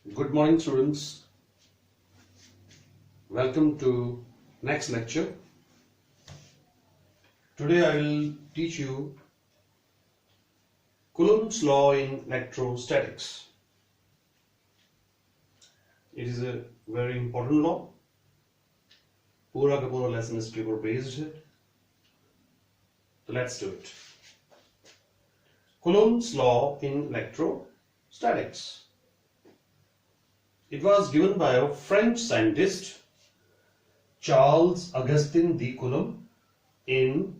Good morning, students. Welcome to next lecture. Today I will teach you Coulomb's law in electrostatics. It is a very important law. पूरा का पूरा lesson इसके ऊपर based है. So let's do it. Coulomb's law in electrostatics. It was given by a French scientist, Charles Augustin de Coulomb, in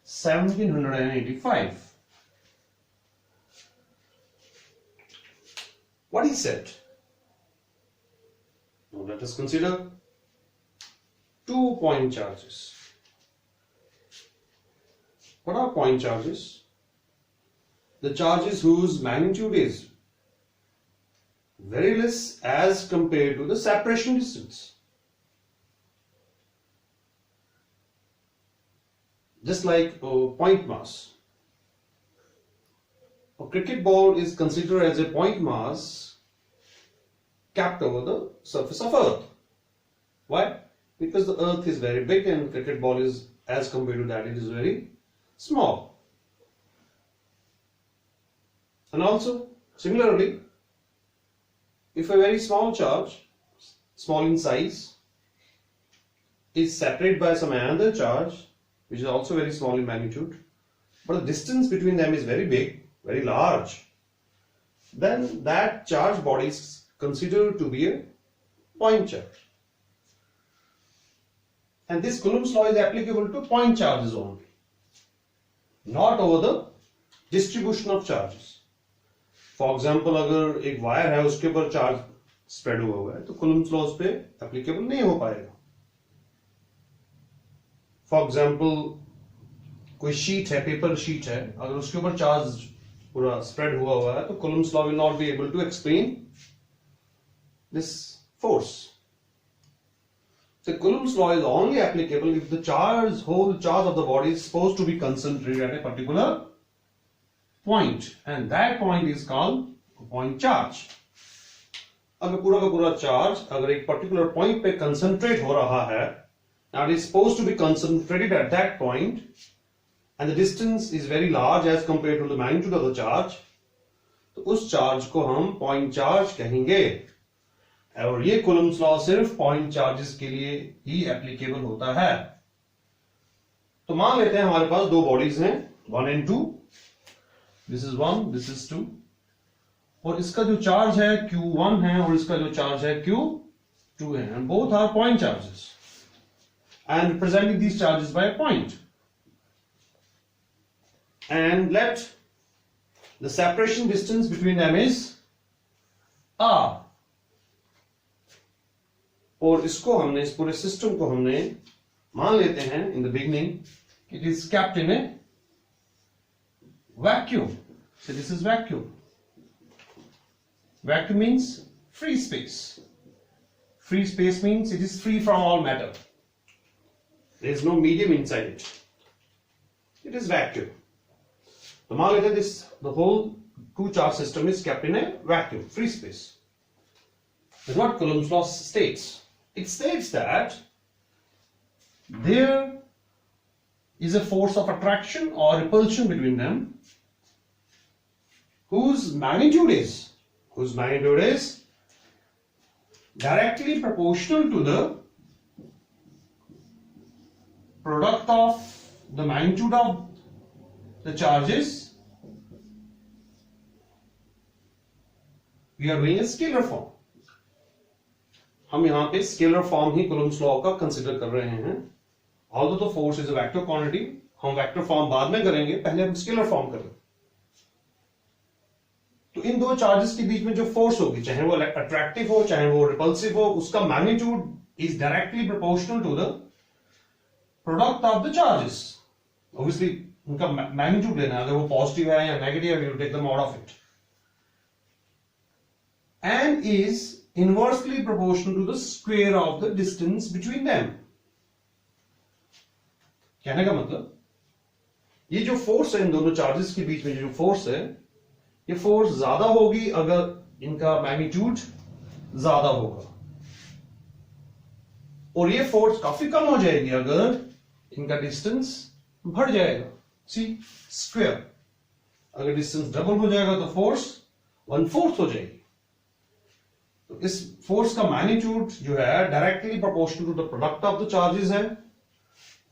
1785. What he said? Now let us consider 2 point charges. What are point charges? The charges whose magnitude is very less as compared to the separation distance. Just like a point mass. A cricket ball is considered as a point mass kept over the surface of Earth. Why? Because the Earth is very big and cricket ball is, as compared to that, it is very small. And also, similarly, if a very small charge, small in size, is separated by some another charge, which is also very small in magnitude, but the distance between them is very big, very large, then that charge body is considered to be a point charge. And this Coulomb's law is applicable to point charges only, not over the distribution of charges. For example अगर एक wire है उसके ऊपर charge spread हुआ है तो Coulomb's law उस पे एप्लीकेबल नहीं हो पाएगा. फॉर एग्जाम्पल कोई शीट है, पेपर शीट है, अगर उसके ऊपर चार्ज पूरा स्प्रेड हुआ है तो Coulomb's law will not be able to explain this force. So Coulomb's law is only applicable if the whole charge of the body is supposed to be concentrated at a particular point, and that point is called a point charge. अगर पूरा का पूरा charge अगर एक particular point पे concentrate हो रहा है, now it is supposed to be concentrated at that point, and the distance is very large as compared to the magnitude of the charge, तो उस चार्ज को हम पॉइंट चार्ज कहेंगे. और ये Coulomb's लॉ सिर्फ पॉइंट चार्जेस के लिए ही एप्लीकेबल होता है. तो मान लेते हैं हमारे पास दो बॉडीज हैं, 1 and 2. This is 1, this is 2, और इसका जो चार्ज है Q1 है और इसका जो चार्ज है Q2 है, and both are point charges and representing these charges by a point. And let the separation distance between them is R. और इसको हमने, इस पूरे सिस्टम को हमने मान लेते हैं in the beginning it is kept in a vacuum. So this is vacuum. Vacuum means free space. Free space means it is free from all matter. There is no medium inside it. It is vacuum. So मान लेते हैं the whole two charge system is kept in a vacuum, free space. That's what Coulomb's law states. It states that there is a force of attraction or repulsion between them whose magnitude is directly proportional to the product of the magnitude of the charges. We are doing a scalar form. हम यहां पे scalar form ही Coulomb's law का consider कर रहे हैं. Although the force is a vector quantity, हम vector form बाद में करेंगे, पहले हम स्केलर फॉर्म करें. तो इन दो चार्जेस के बीच में जो फोर्स होगी, चाहे वो अट्रैक्टिव हो चाहे वो रिपल्सिव हो, उसका magnitude is directly proportional to the product of the charges. Obviously उनका मैग्नीट्यूड लेना है, अगर वो पॉजिटिव है या नेगेटिव है, we will take the mod of it. And is inversely proportional to the square of the distance between them. कहने का मतलब ये जो फोर्स है इन दोनों चार्जेस के बीच में, जो फोर्स है, ये फोर्स ज्यादा होगी अगर इनका मैग्नीट्यूड ज्यादा होगा और ये फोर्स काफी कम हो जाएगी अगर इनका डिस्टेंस बढ़ जाएगा। सी स्क्वायर, अगर डिस्टेंस डबल हो जाएगा तो फोर्स 1/4 हो जाएगी। तो इस फोर्स का मैग्नीट्यूड जो है directly proportional to the product of the charges है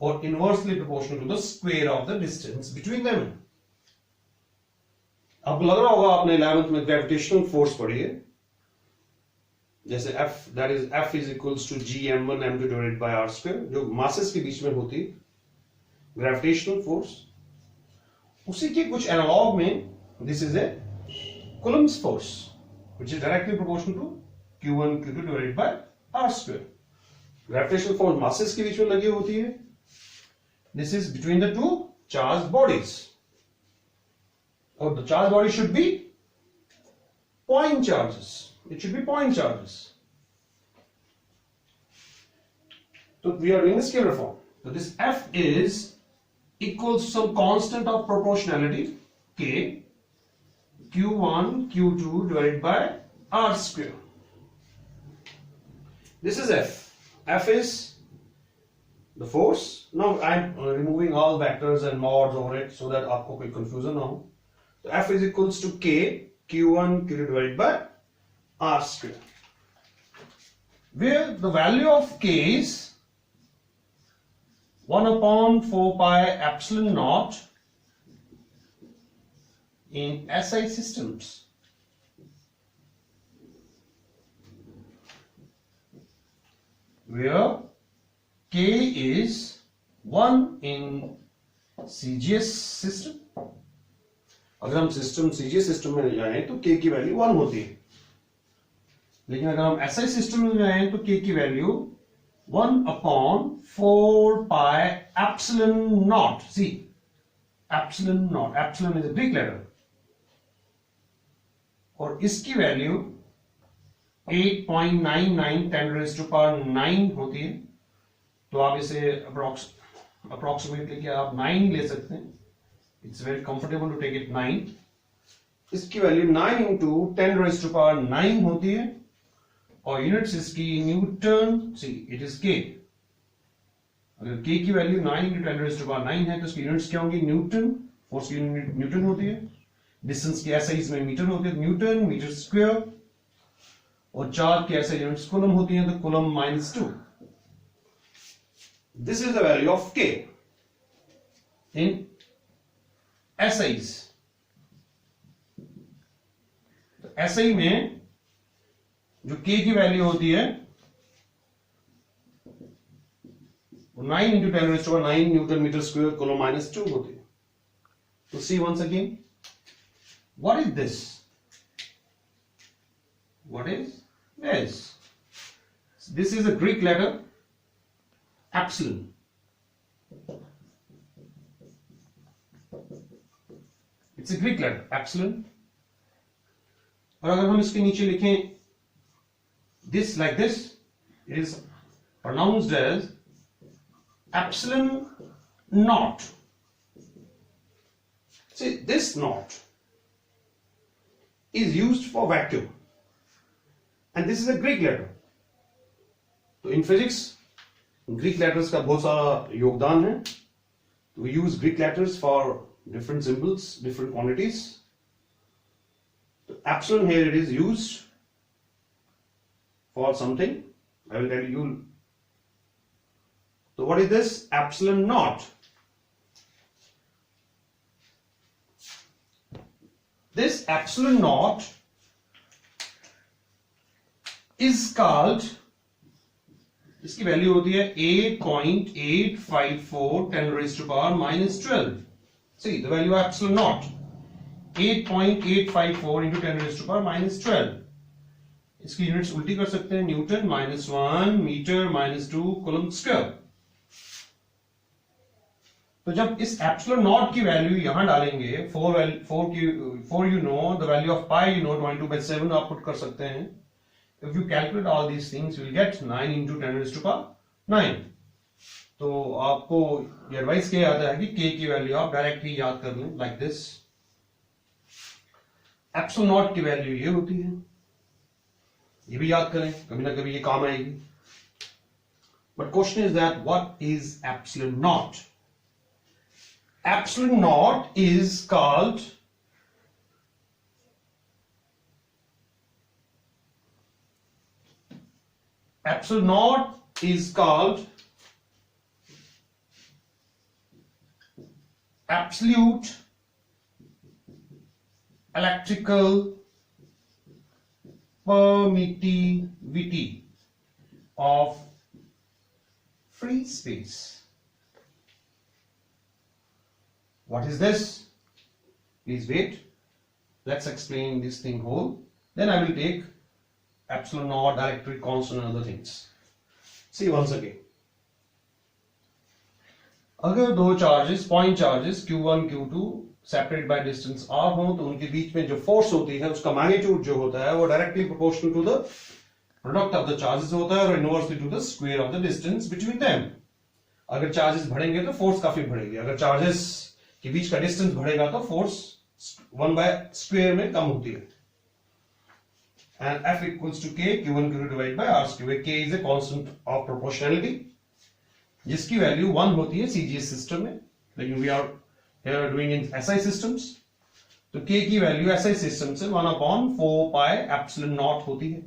और inversely proportional to the square of the distance between them. आपको लग रहा होगा आपने 11th में ग्रेविटेशनल फोर्स पढ़ी है, जैसे F that is F is equals to G m1 m2 divided by r square, जो मासेस के बीच में होती है ग्रेविटेशनल फोर्स। उसी के कुछ एनालॉग में this is a Coulomb's force which is directly proportional to q1 q2 divided by r square. Gravitational force masses के बीच में लगी होती है। This is between the two charge bodies और the charge body should be point charges, it should be point charges. So we are doing the scalar form. So this F is equals to some constant of proportionality K, Q1 Q2 divided by R square. This is F. F is the force. Now I am removing all vectors and mods over it so that आपको कोई confusion ना हो. So F is equals to K, Q1 Q2 divided by R square, where the value of K is 1/4 pi epsilon naught in SI systems. Where K is 1 in CGS system. अगर हम system CGS system में जाएं तो K की value 1 होती है, लेकिन अगर हम SI सिस्टम में जाएं तो K की value 1/4 pi epsilon naught. See, epsilon naught, epsilon is a Greek letter, और इसकी वैल्यू 8.99 10⁻⁹ होती है। तो आप इसे अप्रोक्सीमेटली क्या आप 9 ले सकते हैं। It's very comfortable to take it 9। इसकी वैल्यू 9 into 10⁻⁹ होती है और यूनिट्स इसकी न्यूटन। सी इट इज के। अगर के की वैल्यू 9 into 10⁻⁹ है तो इसकी यूनिट्स क्या होंगी? न्यूटन। फोर्स की यूनिट न्यूटन होती है। डिस्टेंस की एसआई में मीटर होती है, न्यूटन मीटर स्क्वायर। और चार्ज की एसआई यूनिट्स कूलम होती है, तो coulomb -2। This is the value of के इन एसआईज। तो एसआई में जो के की वैल्यू होती है वो 9 into 10⁻⁹ newton metre square coulomb -2 होती है। तो see once again, what is this? What is this? This is a Greek letter epsilon. It's a Greek letter epsilon. और अगर हम इसके नीचे लिखें this like this, it is pronounced as epsilon naught. See, this naught is used for vacuum and this is a Greek letter. तो in physics Greek letters का बहुत सारा योगदान है। We use Greek letters for different symbols, different quantities. So epsilon here it is used for something. I will tell you. So what is this? Epsilon naught. This epsilon naught is called, इसकी value होती है 8.854 10⁻⁻12। See the value of epsilon naught, 8.854 into 10⁻⁻12। इसकी units उल्टी कर सकते हैं, Newton -1 metre -2 coulomb square. तो जब इस एप्सिलॉन नॉट की वैल्यू यहां डालेंगे, 4 you know, the value of pi you know, 22/7 आप पुट कर सकते हैं। If you calculate all these things you will get 9 into 10⁻⁹। तो आपको ये एडवाइस किया जाता है कि के की वैल्यू आप डायरेक्ट ही याद कर लें, लाइक दिस। एप्सिलॉन नॉट की वैल्यू ये होती है ये भी याद करें, कभी ना कभी ये काम आएगी. But question is that what is epsilon naught? Epsilon naught is called absolute electrical permittivity of free space. What is this? Please wait. Let's explain this thing whole. Then I will take epsilon naught, dielectric constant and other things. See once again. अगर दो charges, point charges Q1, Q2 separate by distance r हो तो उनके बीच में जो force होती है उसका मैग्नीट्यूड जो होता है वो directly proportional to the product of the charges होता है और inversely to the square of the distance between them. अगर चार्जेस बढ़ेंगे तो फोर्स काफी बढ़ेगी. अगर चार्जेस के बीच का डिस्टेंस बढ़ेगा तो फोर्स 1 बाय स्क्वायर में कम होती है. And F equals to K, Q1, Q2 divided by R square. K is a constant of proportionality, जिसकी वैल्यू 1 होती है CGS सिस्टम में, लेकिन we are here doing in SI systems. तो K की वैल्यू SI सिस्टम से 1/4 पाई एप्सिलॉन नॉट होती है,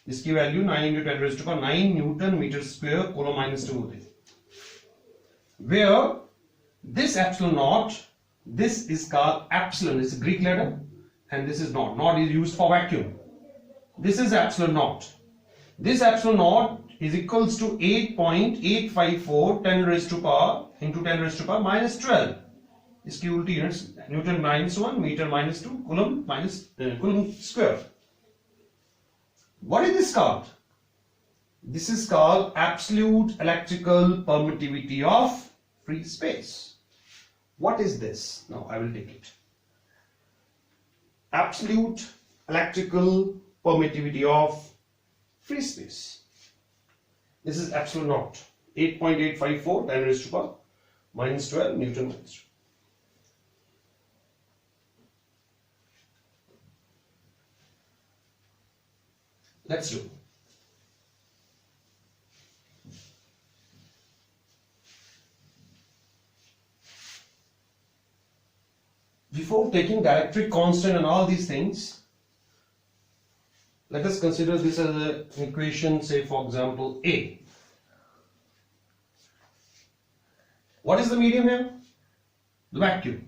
जिसकी वैल्यू 9 × 10⁹ न्यूटन मीटर स्क्वायर कूलम -2 होती है. Where this epsilon naught, this is called epsilon, it's a Greek letter, and this is naught. Naught is used for vacuum. This is epsilon naught. This epsilon naught is equals to 8.854 into 10⁻⁻12. इसकी उल्टी units newton -1 metre -2 coulomb square. What is this called? This is called absolute electrical permittivity of free space. What is this? Now I will take it. Absolute electrical permittivity of free space. This is epsilon naught, 8.854 10⁻⁻12 Newton -2. Let's do. Before taking dielectric constant and all these things, let us consider this as an equation, say for example A. What is the medium here? The vacuum.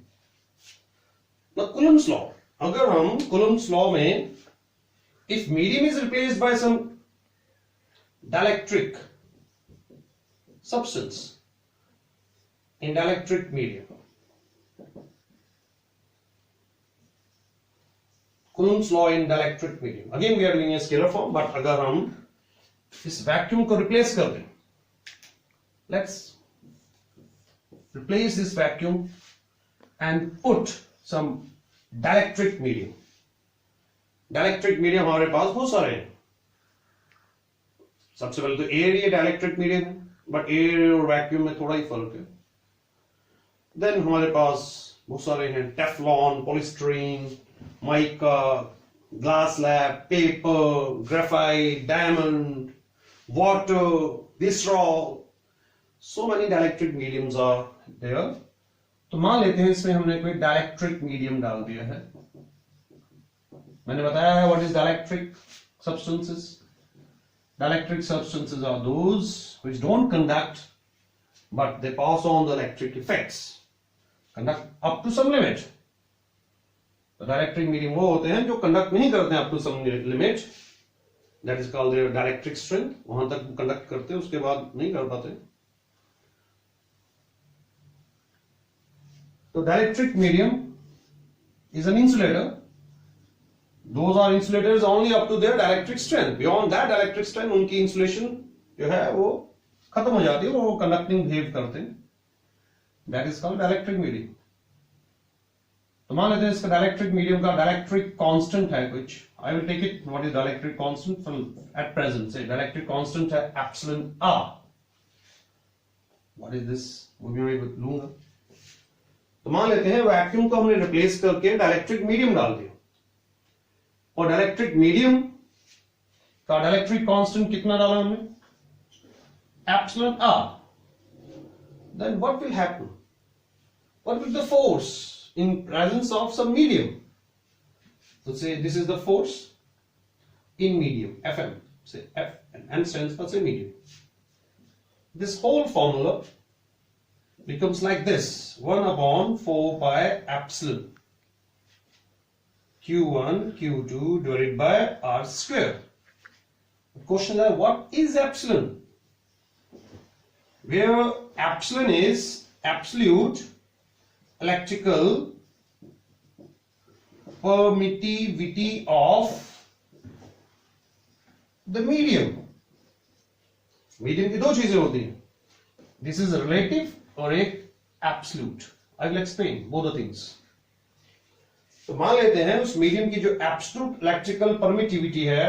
Now Coulomb's law. अगर हम Coulomb's law में if medium is replaced by some dielectric substance in dielectric medium, Coulomb's law in dielectric medium. Again we are doing a scalar form, but अगर हम इस vacuum को replace कर दें, let's replace this vacuum and put some dielectric medium. Dielectric medium हमारे पास बहुत सारे हैं. सबसे पहले तो एयर ये dielectric medium है, but एयर और वैक्यूम में थोड़ा ही फर्क है. Then हमारे पास बहुत सारे हैं, Teflon, polystyrene, mica, glass slab, paper, graphite, diamond, water, viscera. So many dielectric mediums are there. तो मान लेते हैं इसमें हमने कोई dielectric medium डाल दिया है. मैंने बताया है what is dielectric substances. Dielectric substances are those which don't conduct but they pass on the electric effects. Conduct up to some limit. Dielectric medium वो होते हैं जो कंडक्ट नहीं करते हैं up to some limit, that is called there dielectric strength. वहां तक conduct करते हैं, उसके बाद नहीं कर पाते. तो dielectric medium is an insulator. Those are insulators only up to there dielectric strength. Beyond that dielectric strength उनकी इंसुलेशन जो है वो खत्म हो जाती है, वो कंडक्टिंग बिहेव करते हैं. That is called dielectric medium. तो मान लेते हैं इसका डायलेक्ट्रिक मीडियम का डायलेक्ट्रिक कांस्टेंट है कुछ. I will take it what is dielectric constant at present. Say dielectric constant है epsilon r. What is this, वो भी मैं लूंगा. तो मान लेते हैं वैक्यूम को हमने रिप्लेस करके डायलेक्ट्रिक मीडियम डाल दिया, और डायलेक्ट्रिक मीडियम का डाइलेक्ट्रिक कांस्टेंट कितना डाला हमने? Epsilon r. Then what will happen? What will be the force in presence of some medium? So say this is the force in medium, Fm. Say F and N stands for say medium. This whole formula becomes like this: 1 upon 4 pi epsilon Q1 Q2 divided by R square. The question is, what is epsilon? Where epsilon is absolute electrical permittivity of the medium. Medium की दो चीजें होती हैं. This is a relative और एक absolute. I will explain both the things. तो मान लेते हैं उस मीडियम की जो absolute electrical permittivity है,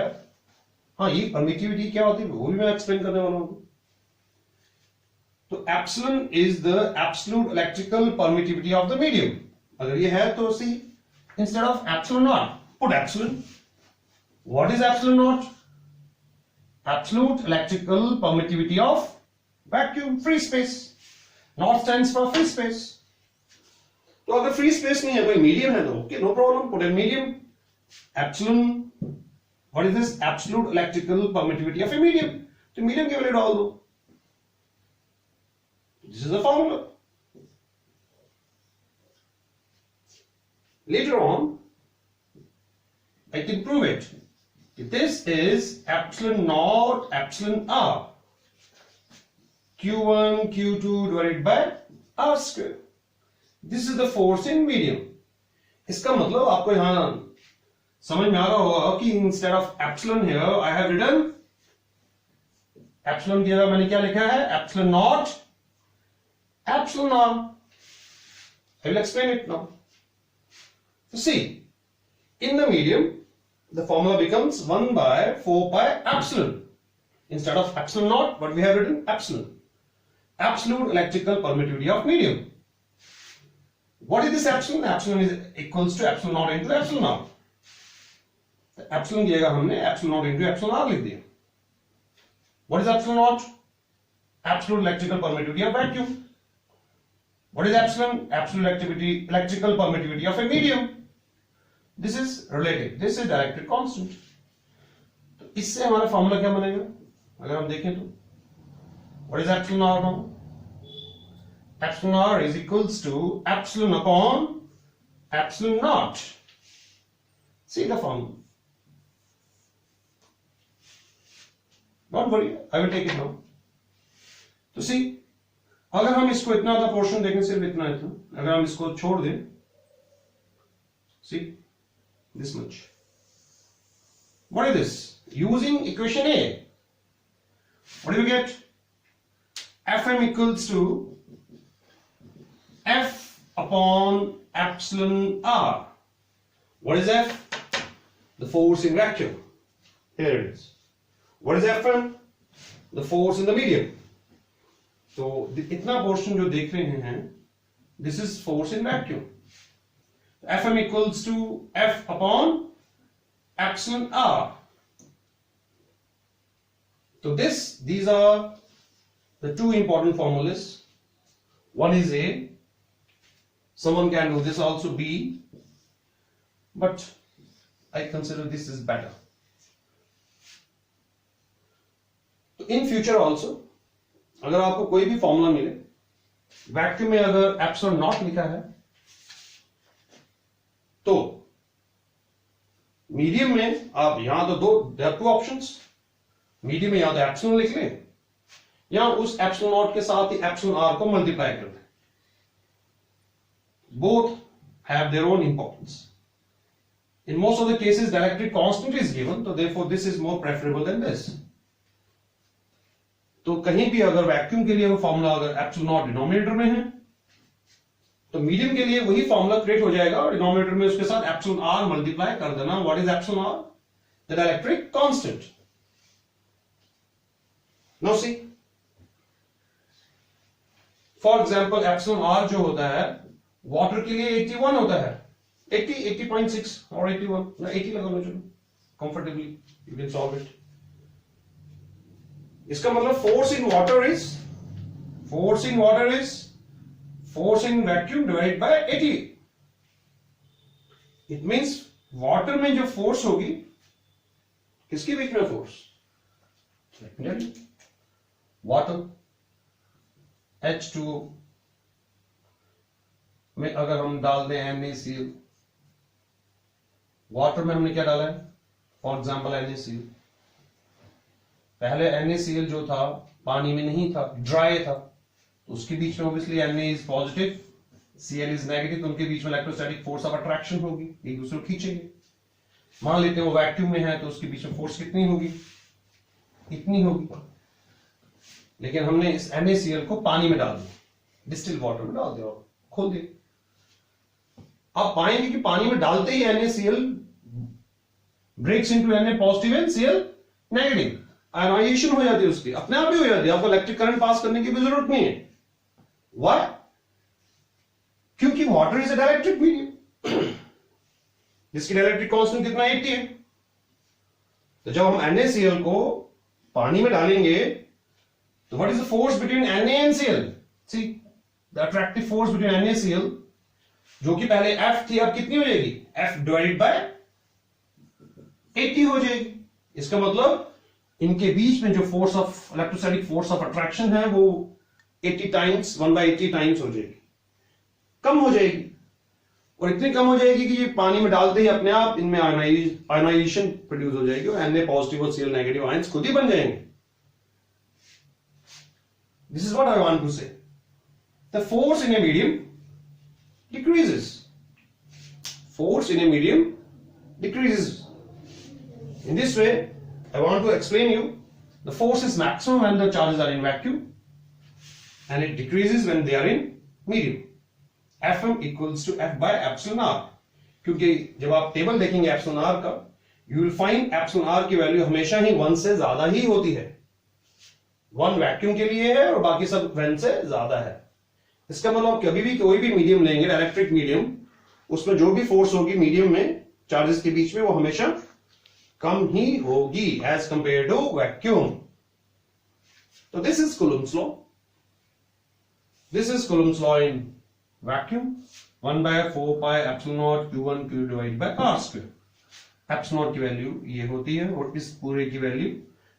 हाँ ये permittivity क्या होती है वो भी मैं explain करने वाला हूं. तो epsilon is the absolute electrical permittivity of the medium. अगर ये है तो see, instead of epsilon naught, put epsilon. What is epsilon naught? Absolute electrical permittivity of vacuum, free space. Naught stands for free space. तो अगर free space नहीं है कोई medium है तो okay, no problem, put a medium. Epsilon, what is this? Absolute electrical permittivity of a medium. तो medium की value डाल दो. This is the formula. Later on, I can prove it. This is epsilon naught epsilon r. Q1 Q2 divided by R square. This is the force in medium. इसका मतलब आपको यहां समझ में आ रहा होगा कि instead of epsilon here I have written epsilon की जगह मैंने क्या लिखा है? Epsilon naught epsilon r. I will explain it now. So see, in the medium, the formula becomes 1 by 4 pi epsilon. Instead of epsilon naught, what we have written? Epsilon. Absolute electrical permittivity of medium. What is this epsilon? Epsilon is equals to epsilon naught into epsilon r. Epsilon की जगह हमने epsilon naught into epsilon r लिख दिया. What is epsilon naught? Absolute electrical permittivity of vacuum. What is epsilon? Absolute electrical permittivity of a medium. This is relative. This is dielectric constant. तो इससे हमारा formula क्या बनेगा? अगर हम देखें तो what is epsilon r now? Epsilon r is equals to epsilon upon epsilon naught. See the formula. Don't worry, I will take it now. तो see, अगर हम इसको इतना सा पोर्शन देखें, सिर्फ इतना अगर हम इसको छोड़ दें, see this much. What is this? Using equation A, what do you get? Fm equals to F upon epsilon r. What is F? The force in vacuum. Here it is. What is Fm? The force in the medium. तो इतना portion जो देख रहे हैं, this is force in vacuum. Fm equals to F upon epsilon r. So these are the two important formulas. One is A. Someone can do this also B, but I consider this is better. So in future also, अगर आपको कोई भी formula मिले, vacuum में अगर epsilon not लिखा है, तो मीडियम में आप यहां तो there are two options. Medium में या तो एप्सिलॉन लिख लें या उस एप्सिलॉन नॉट के साथ ही एप्सिलॉन आर को मल्टीप्लाई कर दें. Both have their own importance. In most of the cases, dielectric constant is given, so therefore this is more preferable than this. तो कहीं भी अगर वैक्यूम के लिए वो फॉर्मूला अगर एप्सिलॉन नॉट डिनोमिनेटर में है, तो मीडियम के लिए वही फॉर्मूला क्रिएट हो जाएगा और डिनोमिनेटर में उसके साथ एप्सिलॉन आर मल्टीप्लाई कर देना. What is epsilon r? The dielectric constant. Now see, for example epsilon r जो होता है वाटर के लिए 81 होता है. 80, 80.6 और 81, 80 लगा लो, चलो comfortably you can solve it. इसका मतलब force in water is force in vacuum divide by 80. It means water में जो फोर्स होगी, किसके बीच में फोर्स, वाटर H2O में अगर हम डाल दें NaCl, वाटर में हमने क्या डाला है, फॉर एग्जाम्पल NaCl. पहले NaCl जो था पानी में नहीं था, ड्राई था, तो उसके बीच में obviously Na is positive, Cl is negative, तो उनके बीच में इलेक्ट्रोस्टैटिक फोर्स ऑफ अट्रैक्शन होगी, एक दूसरे को खींचेंगे. मान लेते हैं वो वैक्यूम में है, तो उसके बीच में फोर्स कितनी होगी, इतनी होगी. लेकिन हमने इस NaCl को पानी में डाल दिया, डिस्टिल वाटर में डाल दिया और खोल दिया. आप पाएंगे कि पानी में डालते ही NaCl breaks into Na positive and Cl negative, ionization हो जाती है उसकी, अपने आप ही हो जाती है, आपको इलेक्ट्रिक करंट पास करने की भी जरूरत नहीं है. व्हाई? क्योंकि water is a dielectric medium जिसकी डाइलेक्ट्रिक कांस्टेंट कितना 80 है. तो जब हम NaCl को पानी में डालेंगे तो what is the force between Na and Cl? See the attractive force between NaCl जो कि पहले F थी, अब कितनी हो जाएगी, F डिवाइडेड बाय 80 हो जाएगी. इसका मतलब इनके बीच में जो force of electrostatic force of attraction है वो 80 टाइम्स 1/80 टाइम्स हो जाएगी, कम हो जाएगी. और इतनी कम हो जाएगी कि ये पानी में डालते ही अपने आप इनमें आयनाइजेशन प्रोड्यूस हो जाएगी और Na पॉजिटिव और Cl नेगेटिव आयंस खुद ही बन जाएंगे. This is what I want to say. The force in a medium decreases. Force in a medium decreases. In this way, I want to explain you the force is maximum when the charges are in vacuum and it decreases when they are in medium. Fm equals to F by epsilon r. क्योंकि जब आप table देखेंगे epsilon r का, you will find epsilon r की value हमेशा ही 1 से ज्यादा ही होती है. 1 वैक्यूम के लिए है और बाकी सब 1 से ज्यादा है. इसका मतलब आप कभी भी कोई भी मीडियम लेंगे, इलेक्ट्रिक मीडियम, उसमें जो भी फोर्स होगी मीडियम में चार्जेस के बीच में वो हमेशा कम ही होगी एज कंपेयर टू वैक्यूम. तो this is Coulomb's law. This is Coulomb's law in vacuum. 1/4 pi epsilon naught q1 q divide by r square. Epsilon not की वैल्यू ये होती है और इस पूरे की वैल्यू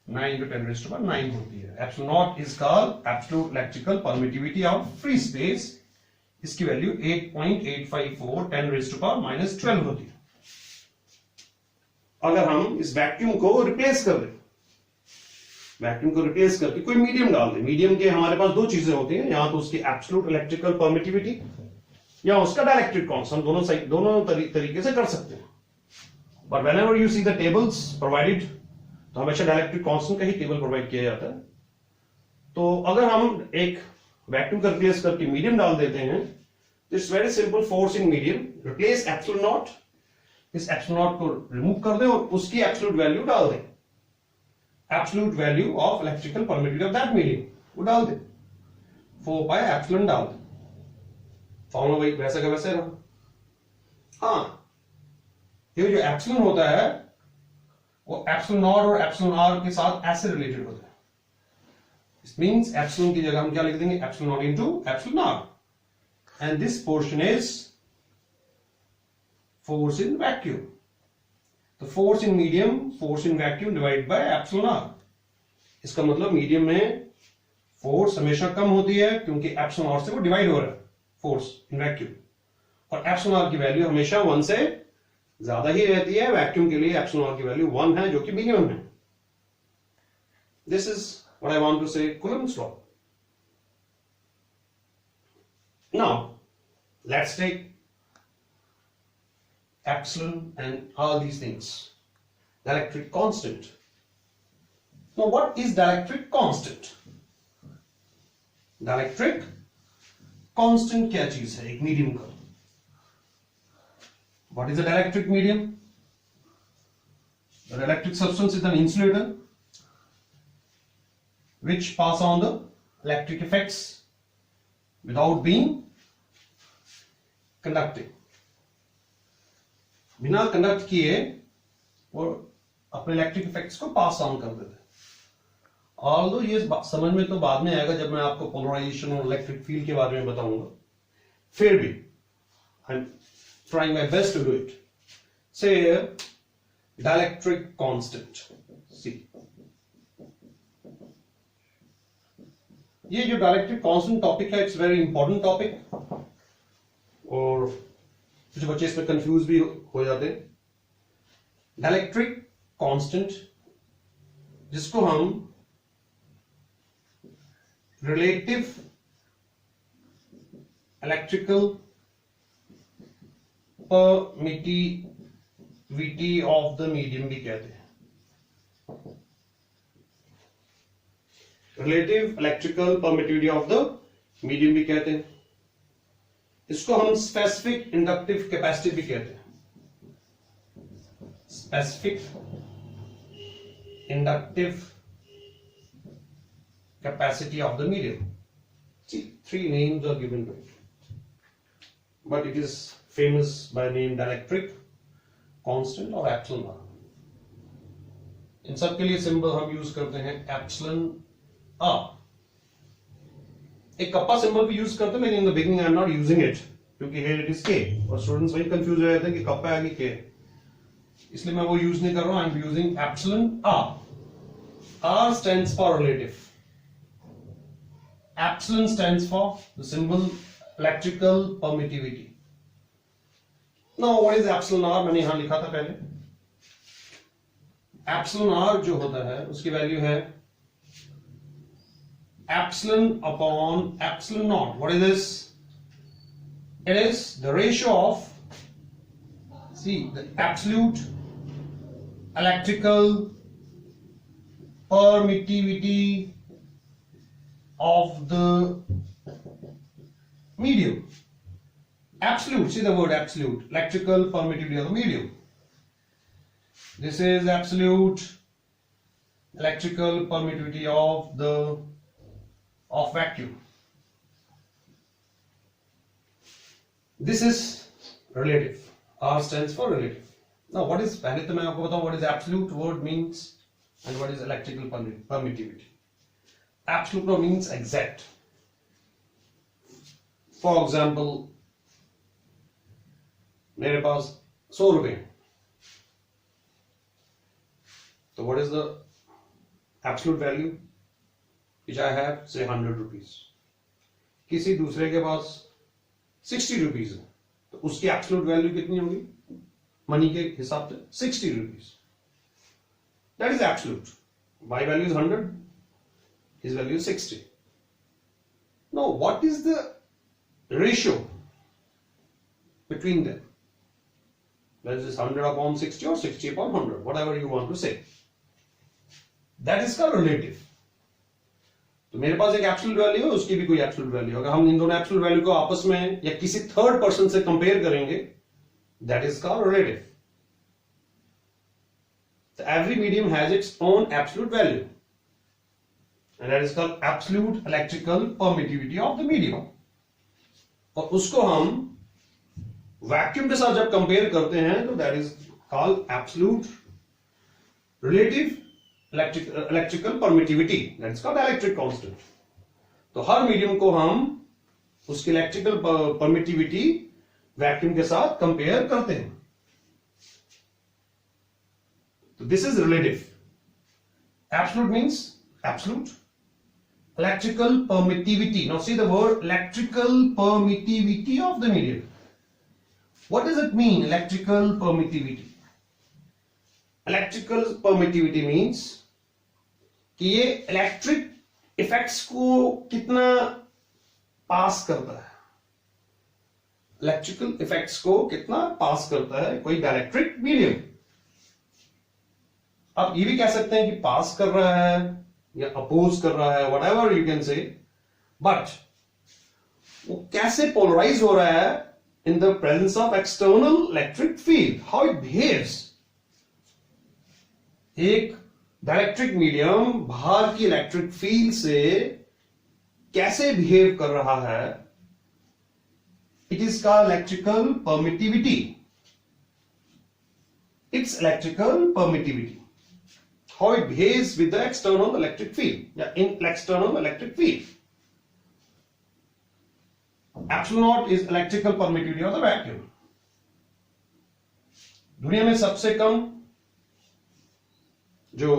9 × 10⁹ होती है. Epsilon not is called absolute electrical permittivity of free space. इसकी वैल्यू 8.854 10⁻⁻12 होती है. अगर हम इस वैक्यूम को रिप्लेस कर दें, वैक्यूम को रिप्लेस करके कोई मीडियम डाल दें, मीडियम के हमारे पास दो चीजें होती हैं, या तो उसकी एब्सोल्यूट इलेक्ट्रिकल परमिटिविटी या उसका डाइलेक्ट्रिक कांस्टेंट. दोनों तरीके से कर सकते हैं. But whenever you see the tables provided, तो हमेशा डाइलेक्ट्रिक कांस्टेंट का ही टेबल प्रोवाइड किया जाता है. तो अगर हम एक वैक्यूम का रिप्लेस करके मीडियम डाल देते हैं, it's very simple. Force in medium, replace epsilon not, इस एप्सिलॉन नॉट को रिमूव कर दें और उसकी एब्सोल्यूट वैल्यू डाल दें, absolute value of electrical permittivity of that medium वो डाल दें, 4 पाई एप्सिलॉन डाल दें. फॉर्मूला वही वैसा का वैसे रहा. हाँ, ये जो एप्सिलॉन होता है वो एप्सिलॉन नॉट और एप्सिलॉन आर के साथ ऐसे रिलेटेड होता है. इट मींस एप्सिलॉन की जगह हम क्या लिख देंगे, epsilon not into epsilon r, and this portion is force in vacuum. तो force in medium, force in vacuum divided by epsilon r. इसका मतलब मीडियम में फोर्स हमेशा कम होती है क्योंकि एप्सिलॉन r से वो डिवाइड हो रहा है फोर्स इन वैक्यूम, और एप्सिलॉन r की वैल्यू हमेशा 1 से ज्यादा ही रहती है. वैक्यूम के लिए एप्सिलॉन r की वैल्यू 1 है जो कि मिनिमम है. This is what I want to say, Coulomb's law. Now let's take epsilon and all these things. Dielectric constant. Now what is dielectric constant? Dielectric constant क्या चीज है एक मीडियम का? What is a dielectric medium? The dielectric substance is an insulator which pass on the electric effects without being conducting. बिना conduct किए वो अपने electric effects को पास ऑन कर देते हैं. ऑल्दो ये समझ में तो बाद में आएगा जब मैं आपको पोलराइजेशन और इलेक्ट्रिक फील्ड के बारे में बताऊंगा, फिर भी I am trying my best to do it. Say dielectric constant, see ये जो डाइलेक्ट्रिक कांस्टेंट टॉपिक है, इट्स वेरी इंपॉर्टेंट टॉपिक, और कुछ बच्चे इसमें कंफ्यूज भी हो जाते हैं. डाइलेक्ट्रिक कांस्टेंट, जिसको हम relative electrical permittivity of the medium भी कहते हैं. Relative electrical permittivity of the medium भी कहते हैं. इसको हम स्पेसिफिक इंडक्टिव कैपेसिटी भी कहते हैं. Specific inductive capacity of the medium. See, 3 names are given to it, but it is famous by name dielectric constant और epsilon r. इन सब के लिए सिंबल हम यूज करते हैं epsilon r. एक कप्पा सिंबल भी यूज करते हैं, लेकिन in the beginning I am not using it, क्योंकि here it is k, और स्टूडेंट्स वही कंफ्यूज हो जाते हैं कि कप्पा आगे k, इसलिए मैं वो यूज नहीं कर रहा हूं. I am using epsilon r. r stands for relative. Epsilon stands for the symbol electrical permittivity. Now what is epsilon r? मैंने यहां लिखा था पहले. epsilon r जो होता है उसकी वैल्यू है epsilon upon epsilon naught. What is this? It is the ratio of, see, the absolute electrical permittivity of the medium. Absolute, see the word absolute, electrical permittivity of the medium. This is absolute electrical permittivity of vacuum. This is relative. R stands for relative. Now what is, पहले तो मैं आपको बताऊं what is absolute word means and what is electrical permittivity. Absolute means exact. For example, मेरे पास 100 रुपए, तो what is the absolute value which I have? Say 100 rupees. किसी दूसरे के पास 60 rupees है, तो उसकी absolute value कितनी होगी मनी के हिसाब से? 60 rupees. That is absolute. My value is 100. His value is 60. Now, what is the ratio between them? That is 100 upon 60 or 60 upon 100, whatever you want to say. That is called relative. तो मेरे पास एक absolute value है, उसकी भी कोई absolute value. अगर हम इन दोनों एब्सोल्यूट वैल्यू को आपस में या किसी थर्ड पर्सन से कंपेयर करेंगे, that is called relative. So every medium has its own absolute value. And that is called absolute electrical permittivity of the medium. और उसको हम वैक्यूम के साथ जब कंपेयर करते हैं तो that is called absolute relative electrical permittivity. That is called dielectric constant. तो हर मीडियम को हम उसकी इलेक्ट्रिकल परमिटिविटी वैक्यूम के साथ कंपेयर करते हैं. तो this is relative. Absolute means absolute. Electrical permittivity. Now see the word electrical permittivity of the medium. What does it mean, electrical permittivity? Electrical permittivity means कि ये इलेक्ट्रिक इफेक्ट्स को कितना पास करता है. इलेक्ट्रिकल इफेक्ट्स को कितना पास करता है कोई डाइलेक्ट्रिक मीडियम. आप ये भी कह सकते हैं कि पास कर रहा है या अपोज कर रहा है, वट एवर यू कैन से, बट वो कैसे पोलराइज हो रहा है in the presence of external electric field, how it behaves. एक डाइलेक्ट्रिक मीडियम बाहर की इलेक्ट्रिक फील्ड से कैसे बिहेव कर रहा है, it is called electrical permittivity. It's electrical permittivity. how it behaves with the external electric field या in external electric field. Epsilon naught is electrical permittivity of the vacuum. दुनिया में सबसे कम जो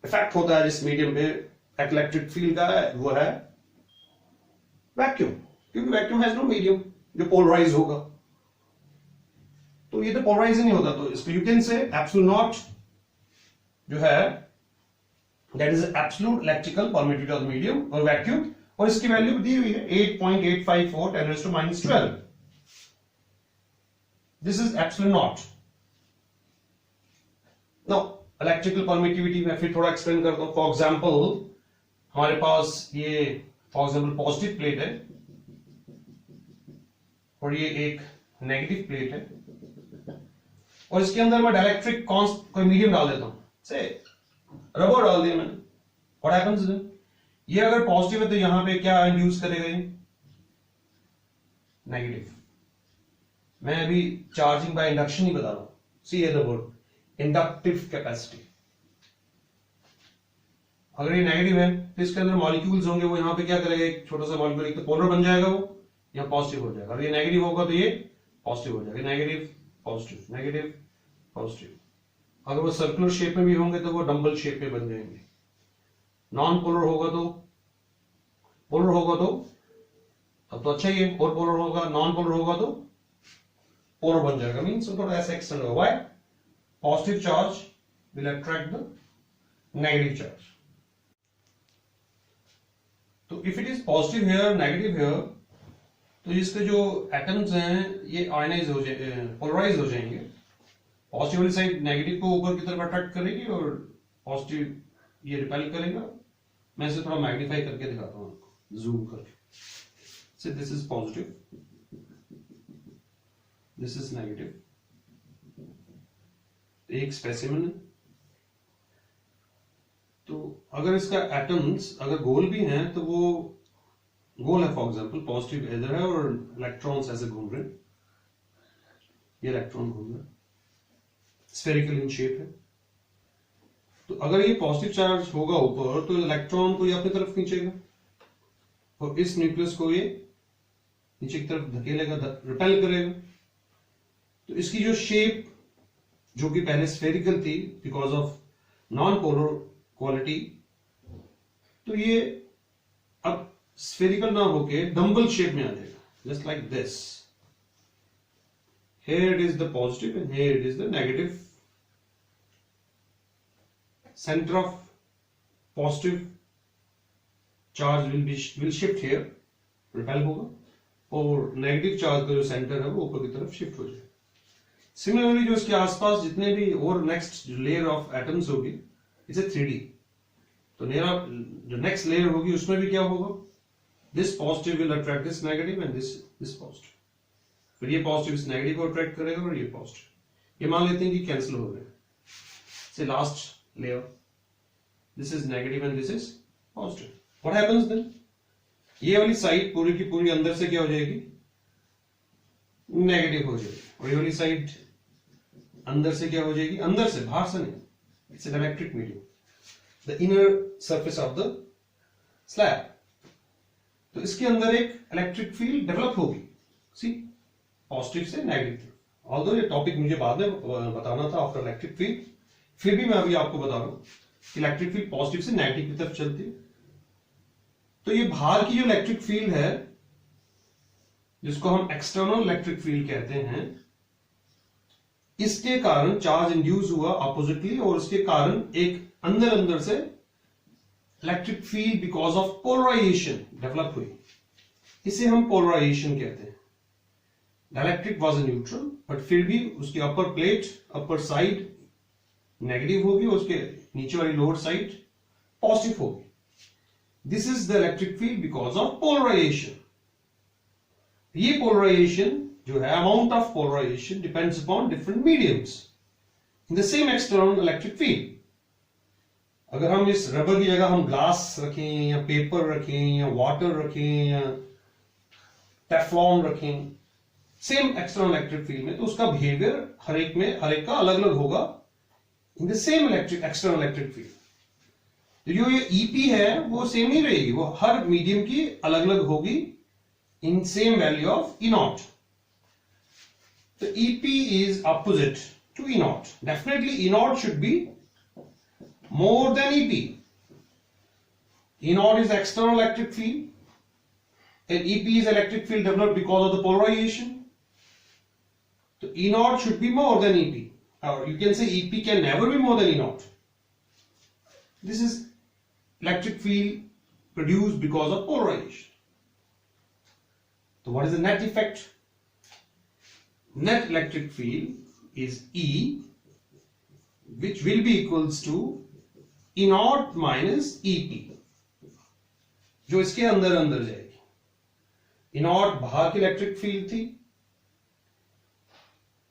इफेक्ट होता है जिस मीडियम पे इलेक्ट्रिक फील्ड का वो है वैक्यूम, क्योंकि वैक्यूम हैज नो मीडियम जो पोलराइज होगा, तो ये तो पोलराइज नहीं होता, तो इसको यू कैन से एप्सिलॉन नॉट जो है that is absolute electrical permittivity of the medium और वैक्यूम, और इसकी वैल्यू दी हुई है 8.854 10⁻⁻12. This is epsilon not. Now electrical permittivity में फिर थोड़ा एक्सप्लेन करता हूं. फॉर एग्जांपल हमारे पास ये फॉर एग्जांपल पॉजिटिव प्लेट है और ये एक नेगेटिव प्लेट है, और इसके अंदर मैं डाइलेक्ट्रिक कोई मीडियम डाल देता हूं, से रबर डाल दिया मैंने. व्हाट हैपेंस, ये अगर पॉजिटिव है तो यहां पे क्या इंड्यूस करेगा, ये नेगेटिव. मैं अभी चार्जिंग बाय इंडक्शन ही बता रहा हूं. See the word inductive capacity. अगर ये नेगेटिव है तो इसके अंदर मॉलिक्यूल्स होंगे, वो यहां पे क्या करेगा, एक छोटा सा मॉलिक्यूल एक तो पोलर बन जाएगा, वो यहां पॉजिटिव हो जाएगा. अगर ये नेगेटिव होगा तो ये पॉजिटिव हो जाएगा. Negative positive negative positive. अगर वो सर्कुलर शेप में भी होंगे तो वो डंबल शेप में बन जाएंगे. नॉन पोलर होगा तो पोलर होगा तो अब तो अच्छा ही है, और पोलर होगा, नॉन पोलर होगा तो पोलर बन जाएगा. मींस थोड़ा ऐसा एक्सटेंड होगा. Why? Positive charge will attract the negative charge. तो if it is positive here negative here, तो इसके जो एटम्स हैं ये आयनाइज हो जाएंगे, पोलराइज हो जाएंगे. पॉजिटिव वाली साइड नेगेटिव को ऊपर की तरफ अट्रैक्ट करेगी और पॉजिटिव ये रिपेल करेगा. मैं इसे थोड़ा मैग्नीफाई करके दिखाता हूं आपको, जूम करके. से this is positive, this is negative. एक स्पेसिमेन है, तो अगर इसका एटम्स अगर गोल भी हैं तो वो गोल है, फॉर एग्जांपल पॉजिटिव इधर है और इलेक्ट्रॉन्स ऐसे घूम रहे हैं, ये इलेक्ट्रॉन घूम रहे हैं, स्फेरिकल इन शेप है. तो अगर ये पॉजिटिव चार्ज होगा ऊपर तो इलेक्ट्रॉन को ये अपनी तरफ खींचेगा और इस न्यूक्लियस को ये नीचे की तरफ धकेलेगा, रिपेल करेगा. तो इसकी जो शेप जो कि पहले स्फेरिकल थी because of non polar quality, तो ये अब स्फेरिकल ना होके डंबल शेप में आ जाएगा, just like this. Here it is the positive and here it is the negative. Center of positive charge will shift here, repel होगा, और नेगेटिव चार्ज का जो सेंटर है वो ऊपर की तरफ शिफ्ट हो जाएगा. सिमिलरली जो इसके आसपास जितने भी और नेक्स्ट जो लेयर ऑफ एटम्स होगी, इसे 3D, तो जो नेक्स्ट लेयर होगी उसमें भी क्या होगा, this positive will attract this negative and this positive. फिर ये पॉजिटिव इस नेगेटिव को अट्रैक्ट करेगा और ये पॉजिटिव. ये मान लेते हैं कि कैंसिल हो गए. Say last layer, this is negative and this is positive. What happens then, ये वाली साइड पूरी की पूरी अंदर से क्या हो जाएगी, नेगेटिव हो जाएगी, और ये वाली साइड अंदर से क्या हो जाएगी, अंदर से, बाहर से नहीं. It's an electric medium, the inner surface of the slab. तो इसके अंदर एक इलेक्ट्रिक फील्ड डेवलप होगी, सी, पॉजिटिव से नेगेटिव. ऑल्दो ये टॉपिक मुझे बाद में बताना था आफ्टर इलेक्ट्रिक फील्ड, फिर भी मैं अभी आपको बता रहा हूं कि इलेक्ट्रिक फील्ड पॉजिटिव से नेगेटिव की तरफ चलती है. तो ये बाहर की जो इलेक्ट्रिक फील्ड है जिसको हम एक्सटर्नल इलेक्ट्रिक फील्ड कहते हैं, इसके कारण चार्ज इंड्यूस हुआ अपोजिटली, और इसके कारण एक अंदर से electric field because of polarization develop हुई. इसे हम पोलराइजेशन कहते हैं. Dielectric was a neutral, but फिर भी उसकी upper plate, upper side negative होगी और उसके नीचे वाली लोअर साइड पॉजिटिव होगी. This is the electric field because of polarization. ये पोलराइजेशन जो है, amount of polarization depends upon different mediums in the same external electric field. अगर हम इस रबर की जगह हम ग्लास रखें या पेपर रखें या वाटर रखें या टेफ्लॉन रखें सेम एक्सटर्नल इलेक्ट्रिक फील्ड में, तो उसका बिहेवियर हर एक का अलग अलग होगा इन the same electric external electric field. तो जो ये ईपी है वो सेम नहीं रहेगी, वो हर मीडियम की अलग अलग होगी in same value of E naught. तो EP is opposite to E naught. Definitely E naught should be more than EP. E naught is external electric field and EP is electric field developed because of the polarization. So E naught should be more than EP, or you can say EP can never be more than E naught. This is electric field produced because of polarization. So what is the net effect? Net electric field is E, which will be equals to E naught minus EP, जो इसके अंदर अंदर जाएगी. E naught बाहर की electric field थी,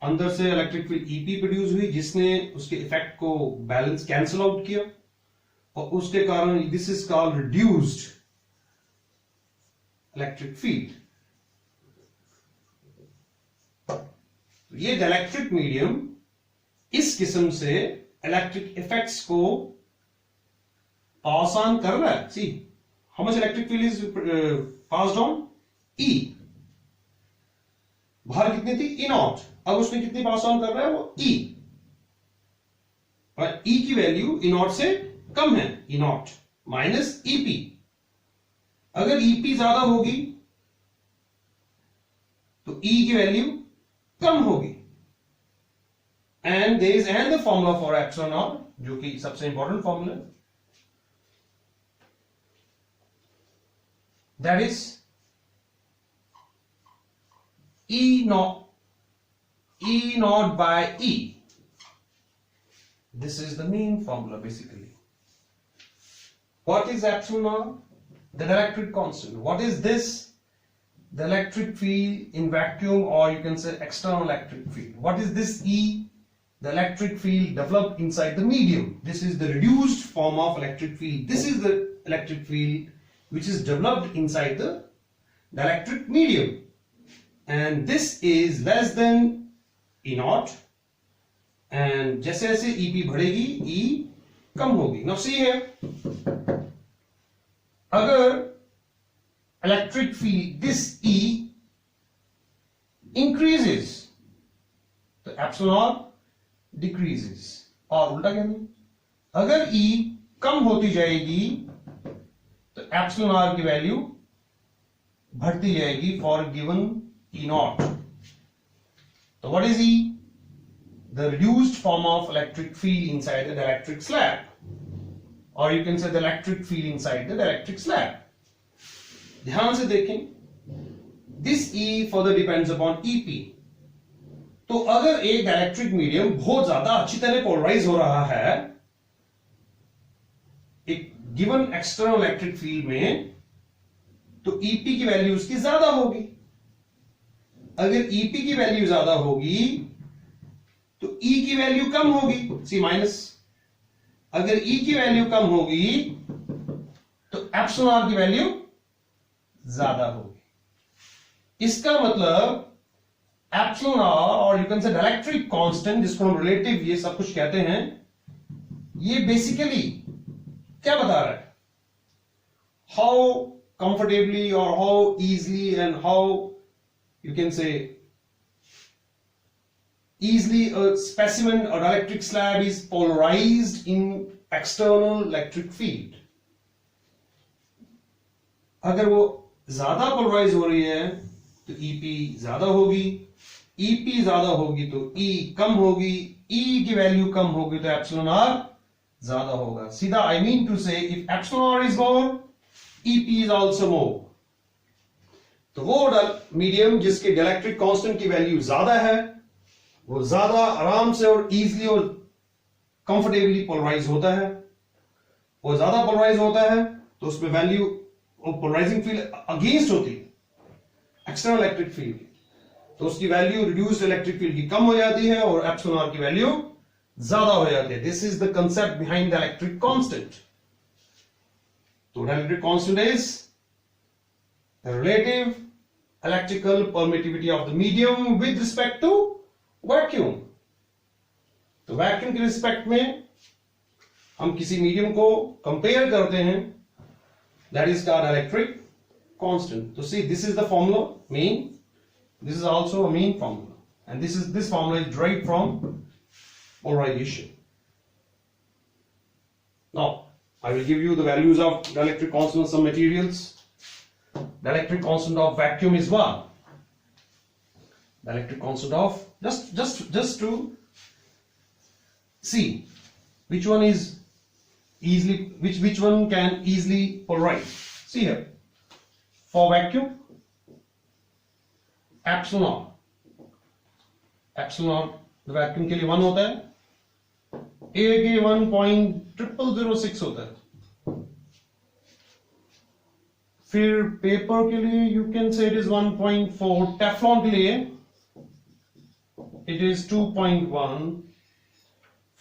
अंदर से इलेक्ट्रिक फील्ड EP प्रोड्यूस हुई जिसने उसके इफेक्ट को बैलेंस कैंसिल आउट किया, और उसके कारण this is called reduced electric field. ये इलेक्ट्रिक मीडियम इस किस्म से इलेक्ट्रिक इफेक्ट्स को पास ऑन कर रहा है. See how much electric field is passed on E. बाहर कितनी थी E नॉट, अब उसमें कितनी पास ऑन कर रहा है वो E, और E की वैल्यू E नॉट से कम है, E नॉट माइनस EP. अगर EP ज्यादा होगी तो E की वैल्यू कम होगी. And there is another formula for epsilon not, जो कि सबसे इंपॉर्टेंट फॉर्मूला है. That is E naught by E. This is the main formula basically. What is epsilon naught? The electric constant. What is this? The electric field in vacuum, or you can say external electric field. What is this E? The electric field developed inside the medium. This is the reduced form of electric field. This is the electric field which is developed inside the electric medium, and this is less than E naught, and जैसे जैसे EP बढ़ेगी E कम होगी. Now see here, अगर electric field this E increases तो epsilon naught decreases, और उल्टा क्या नहीं, अगर E कम होती जाएगी तो एप्सिलॉन आर की वैल्यू बढ़ती जाएगी फॉर गिवन E नॉट. तो what is E? The reduced form of electric field inside the electric slab, और you can say the electric field inside the electric slab. ध्यान से देखें, this E further depends upon EP. तो अगर एक electric medium बहुत ज्यादा अच्छी तरह पोलराइज हो रहा है एक गिवन एक्सटर्नल इलेक्ट्रिक फील्ड में, तो EP की वैल्यू उसकी ज्यादा होगी. अगर EP की वैल्यू ज्यादा होगी तो E की वैल्यू कम होगी, सी माइनस. अगर E की वैल्यू कम होगी तो एप्सिलॉन आर की वैल्यू ज्यादा होगी. इसका मतलब एप्सिलॉन आर, और यू कैन से इलेक्ट्रिक कांस्टेंट, जिसको हम रिलेटिव ये सब कुछ कहते हैं, ये बेसिकली क्या बता रहा है? हाउ कंफर्टेबली और how easily and how you can से easily a specimen or electric slab is polarized in external electric field. अगर वो ज्यादा पोलराइज हो रही है तो EP ज्यादा होगी, EP ज्यादा होगी तो E कम होगी, E की वैल्यू कम होगी तो एप्सिलॉन R ज्यादा होगा. सीधा आई मीन टू से if epsilon R is more, EP is also more. तो वो मीडियम जिसके इलेक्ट्रिक कांस्टेंट की वैल्यू ज्यादा है वो ज्यादा आराम से और इजीली और कंफर्टेबली पोलराइज होता है. वो ज्यादा पोलराइज होता है तो उसमें वैल्यू पोलराइजिंग फील्ड अगेंस्ट होती है एक्सटर्नल इलेक्ट्रिक फील्ड, तो उसकी वैल्यू रिड्यूस्ड इलेक्ट्रिक फील्ड की कम हो जाती है और एप्सिलॉन आर की वैल्यू ज्यादा हो जाती है. This is the concept behind the electric constant. तो electric constant is the relative electrical permittivity of the medium with respect to vacuum. तो वैक्यूम के रिस्पेक्ट में हम किसी मीडियम को कंपेयर करते हैं, that is called electric constant. So see, this is the formula mean. This is also a mean formula, and this formula is derived from polarization. Now I will give you the values of the electric constant of some materials. The electric constant of vacuum is 1. The electric constant of just to see which one is easily which one can easily polarize. See here, for vacuum, epsilon the vacuum के लिए 1 होता है, A के 1.0006 होता है. फिर paper के लिए you can say it is 1.4, Teflon के लिए it is 2.1,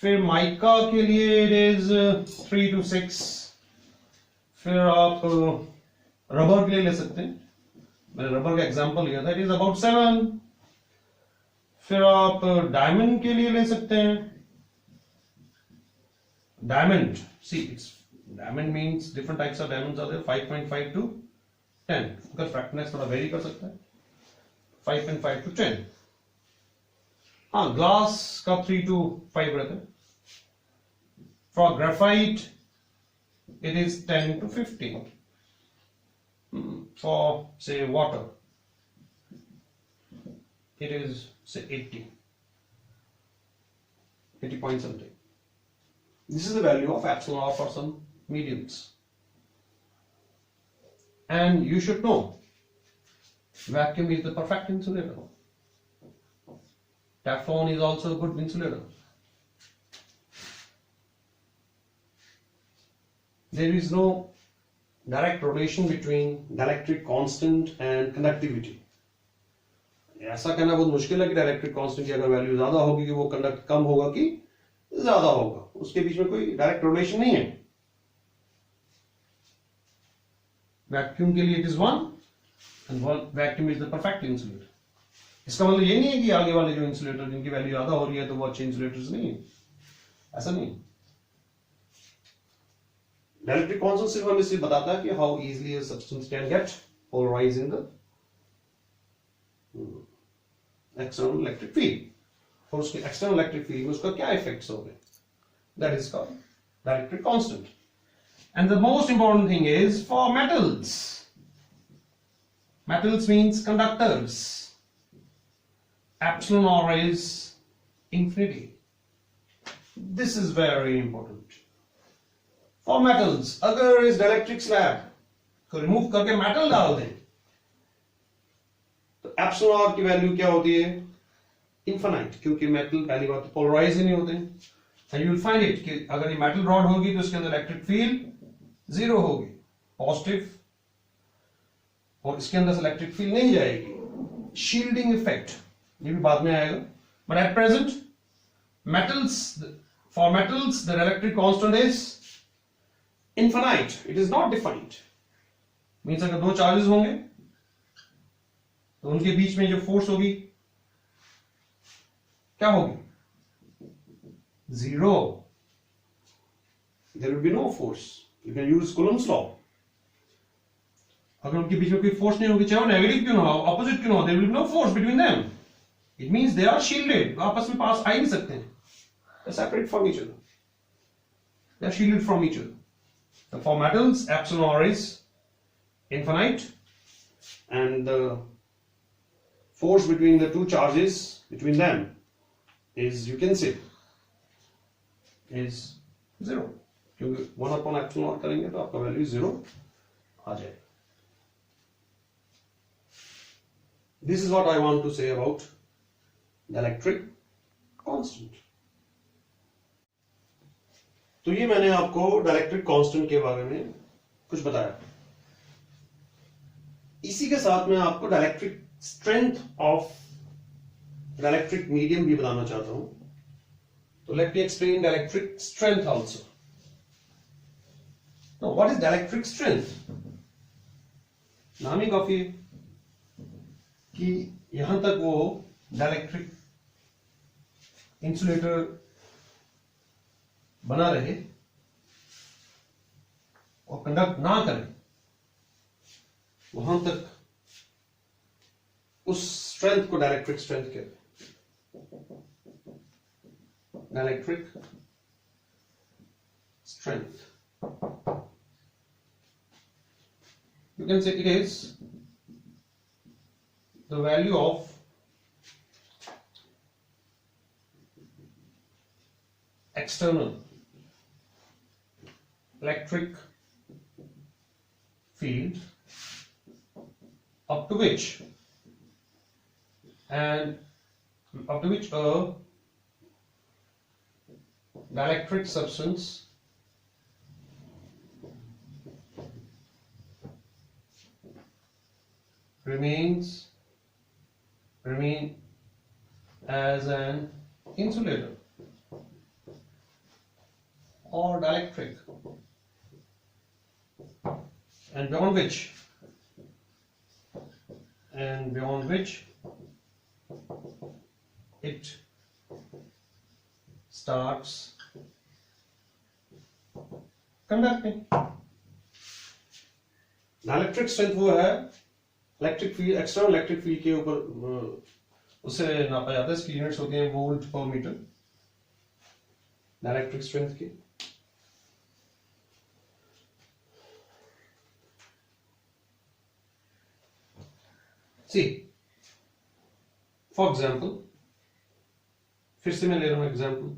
फिर माइका के लिए it is 3 to 6, फिर आप रबर के लिए ले सकते हैं, मैंने रबर का एग्जांपल लिया था, it is about 7, फिर आप डायमंड के लिए ले सकते हैं, diamond, see it's diamond means different types of diamonds are there, 5.5 to 10, अगर फ्रैक्टनेस थोड़ा वेरी कर सकता है, 5.5 to 10. हाँ, ग्लास का 3 to 5 रहता है. For graphite it is 10 to 15. For say water it is say 80 point something. This is the value of epsilon r for some mediums, and you should know vacuum is the perfect insulator. Teflon is also a good insulator. There is no direct relation between dielectric constant and conductivity. ऐसा कहना बहुत मुश्किल है कि dielectric constant की अगर value ज्यादा होगी कि वो कंडक्ट कम होगा कि ज्यादा होगा, उसके बीच में कोई डायरेक्ट रिलेशन नहीं है. वैक्यूम के लिए it is 1 and vacuum is the perfect insulator. इसका मतलब ये नहीं है कि आगे वाले जो इंसुलेटर जिनकी वैल्यू ज्यादा हो रही है तो वो अच्छे इंसुलेटर्स नहीं है, ऐसा नहीं. डायलेक्ट्रिक कांस्टेंट सिर्फ हमें सिर्फ बताता है कि how easily a substance can get polarized in the external electric field, और उसके एक्सटर्नल इलेक्ट्रिक फील्ड में उसका क्या इफेक्ट्स हो गए, that is called dielectric constant. And the most important thing is for metals. Metals means conductors. Epsilon r is infinity. This is very important. For metals, अगर इस dielectric slab को remove करके metal डाल दें तो epsilon r की value क्या होती है? इनफाइनाइट, क्योंकि मेटल पहली बात तो पोलराइज ही नहीं होते. And you will find it कि अगर ये मेटल रॉड होगी तो उसके अंदर इलेक्ट्रिक फील्ड 0 होगी, पॉजिटिव, और इसके अंदर से इलेक्ट्रिक फील्ड नहीं जाएगी. शील्डिंग इफेक्ट ये भी बाद में आएगा, but at present for metals the electric constant is infinite, it is not defined. Means अगर दो चार्जेस होंगे तो उनके बीच में जो फोर्स होगी क्या होगी? 0. There will be no force. You can use Coulomb's law. अगर उनके बीच में कोई फोर्स नहीं होगी, चाहे वो नेगेटिव क्यों ना हो, ऑपोजिट क्यों ना हो, there will be no force between them. It means they are shielded, आपस में पास आ ही नहीं सकते हैं, they separate from each other, they are shielded from each other. So for metals, epsilon r is infinite, and the force between the two charges between them is, you can say, is 0. क्योंकि 1/epsilon r करेंगे तो आपका value 0 आ जाएगा. This is what I want to say about the electric constant. तो ये मैंने आपको dielectric constant के बारे में कुछ बताया. इसी के साथ मैं आपको dielectric strength of dielectric medium भी बताना चाहता हूं. तो let me explain dielectric strength also. Now what is dielectric strength? नाम ही काफी कि यहां तक वो डायलेक्ट्रिक इंसुलेटर बना रहे और कंडक्ट ना करे वहां तक उस स्ट्रेंथ को डायलेक्ट्रिक स्ट्रेंथ कहते हैं। Dielectric strength, you can say it is the value of external electric field up to which a dielectric substance remain as an insulator or dielectric, and beyond which it starts conducting. Dielectric strength वो है electric field, external electric field के ऊपर उससे नापा जाता है। इसकी units होती हैं volt per metre, dielectric strength की। See, for example, फिर से मैं ले रहा हूं एग्जाम्पल।